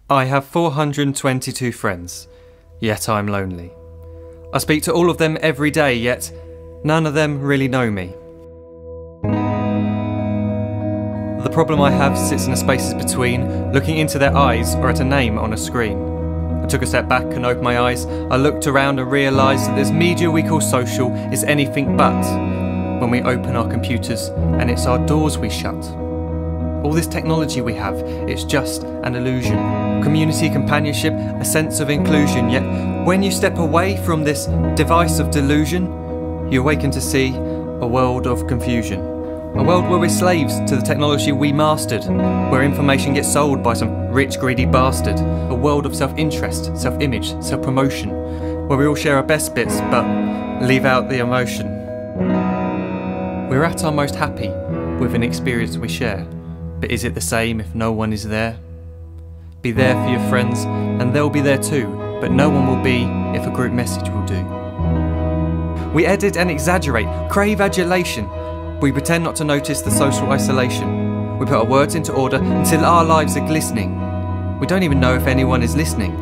I have 422 friends, yet I'm lonely. I speak to all of them every day, yet none of them really know me. The problem I have sits in the spaces between looking into their eyes or at a name on a screen. I took a step back and opened my eyes. I looked around and realised that this media we call social is anything but when we open our computers and it's our doors we shut. All this technology we have, it's just an illusion. Community, companionship, a sense of inclusion. Yet when you step away from this device of delusion, you awaken to see a world of confusion. A world where we're slaves to the technology we mastered, where information gets sold by some rich, greedy bastard. A world of self-interest, self-image, self-promotion, where we all share our best bits but leave out the emotion. We're at our most happy with an experience we share, but is it the same if no one is there? Be there for your friends and they'll be there too, but no one will be if a group message will do. We edit and exaggerate, crave adulation. We pretend not to notice the social isolation. We put our words into order until our lives are glistening. We don't even know if anyone is listening.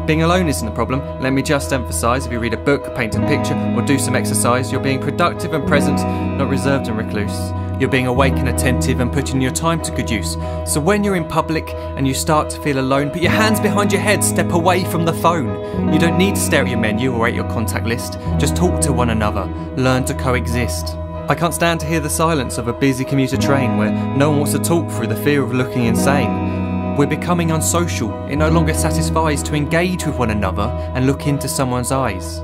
Being alone isn't a problem, let me just emphasise. If you read a book, paint a picture or do some exercise, you're being productive and present, not reserved and recluse. You're being awake and attentive and putting your time to good use. So when you're in public and you start to feel alone, put your hands behind your head, step away from the phone. You don't need to stare at your menu or at your contact list. Just talk to one another, learn to coexist. I can't stand to hear the silence of a busy commuter train where no one wants to talk through the fear of looking insane. We're becoming unsocial. It no longer satisfies to engage with one another and look into someone's eyes.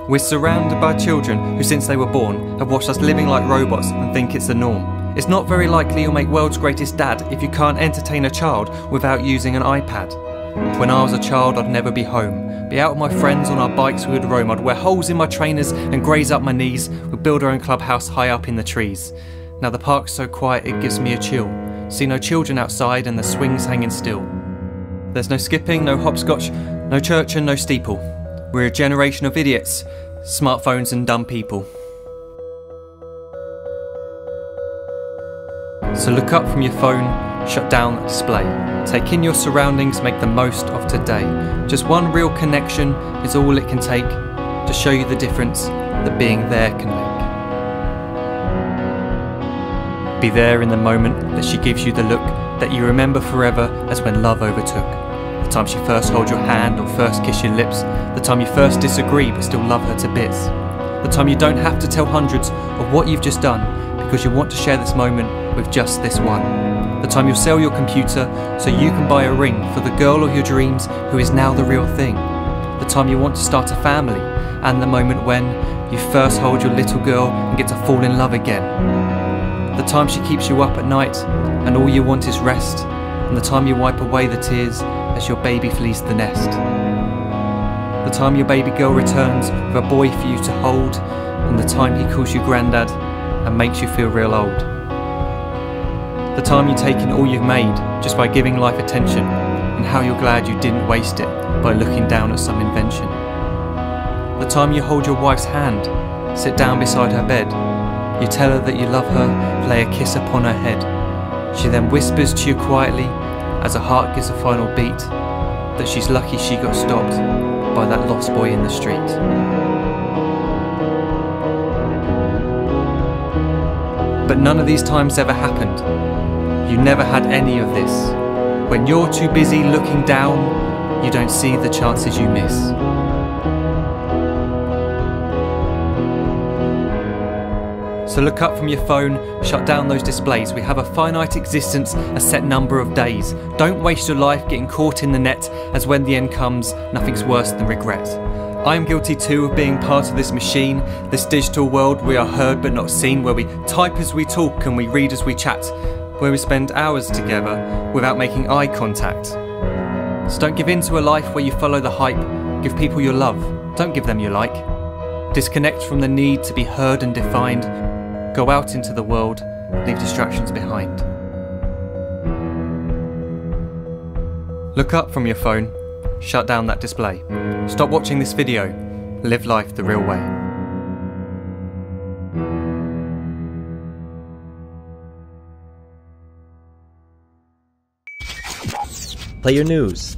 We're surrounded by children who since they were born have watched us living like robots and think it's the norm. It's not very likely you'll make world's greatest dad if you can't entertain a child without using an iPad. When I was a child I'd never be home. Be out with my friends on our bikes we would roam. I'd wear holes in my trainers and graze up my knees. We'd build our own clubhouse high up in the trees. Now the park's so quiet it gives me a chill. See no children outside and the swings hanging still. There's no skipping, no hopscotch, no church and no steeple. We're a generation of idiots, smartphones and dumb people. So look up from your phone, shut down the display. Take in your surroundings, make the most of today. Just one real connection is all it can take to show you the difference that being there can make. Be there in the moment that she gives you the look that you remember forever as when love overtook. The time she first holds your hand or first kiss your lips. The time you first disagree but still love her to bits. The time you don't have to tell hundreds of what you've just done because you want to share this moment with just this one. The time you'll sell your computer so you can buy a ring for the girl of your dreams who is now the real thing. The time you want to start a family and the moment when you first hold your little girl and get to fall in love again. The time she keeps you up at night and all you want is rest, and the time you wipe away the tears as your baby flees the nest. The time your baby girl returns with a boy for you to hold, and the time he calls you granddad and makes you feel real old. The time you take in all you've made just by giving life attention, and how you're glad you didn't waste it by looking down at some invention. The time you hold your wife's hand, sit down beside her bed, you tell her that you love her, lay a kiss upon her head. She then whispers to you quietly, as her heart gives a final beat, that she's lucky she got stopped by that lost boy in the street. But none of these times ever happened. You never had any of this. When you're too busy looking down, you don't see the chances you miss. So look up from your phone, shut down those displays. We have a finite existence, a set number of days. Don't waste your life getting caught in the net, as when the end comes, nothing's worse than regret. I am guilty too of being part of this machine, this digital world we are heard but not seen, where we type as we talk and we read as we chat, where we spend hours together without making eye contact. So don't give in to a life where you follow the hype. Give people your love, don't give them your like. Disconnect from the need to be heard and defined. Go out into the world, leave distractions behind. Look up from your phone, shut down that display. Stop watching this video, live life the real way. Play your news.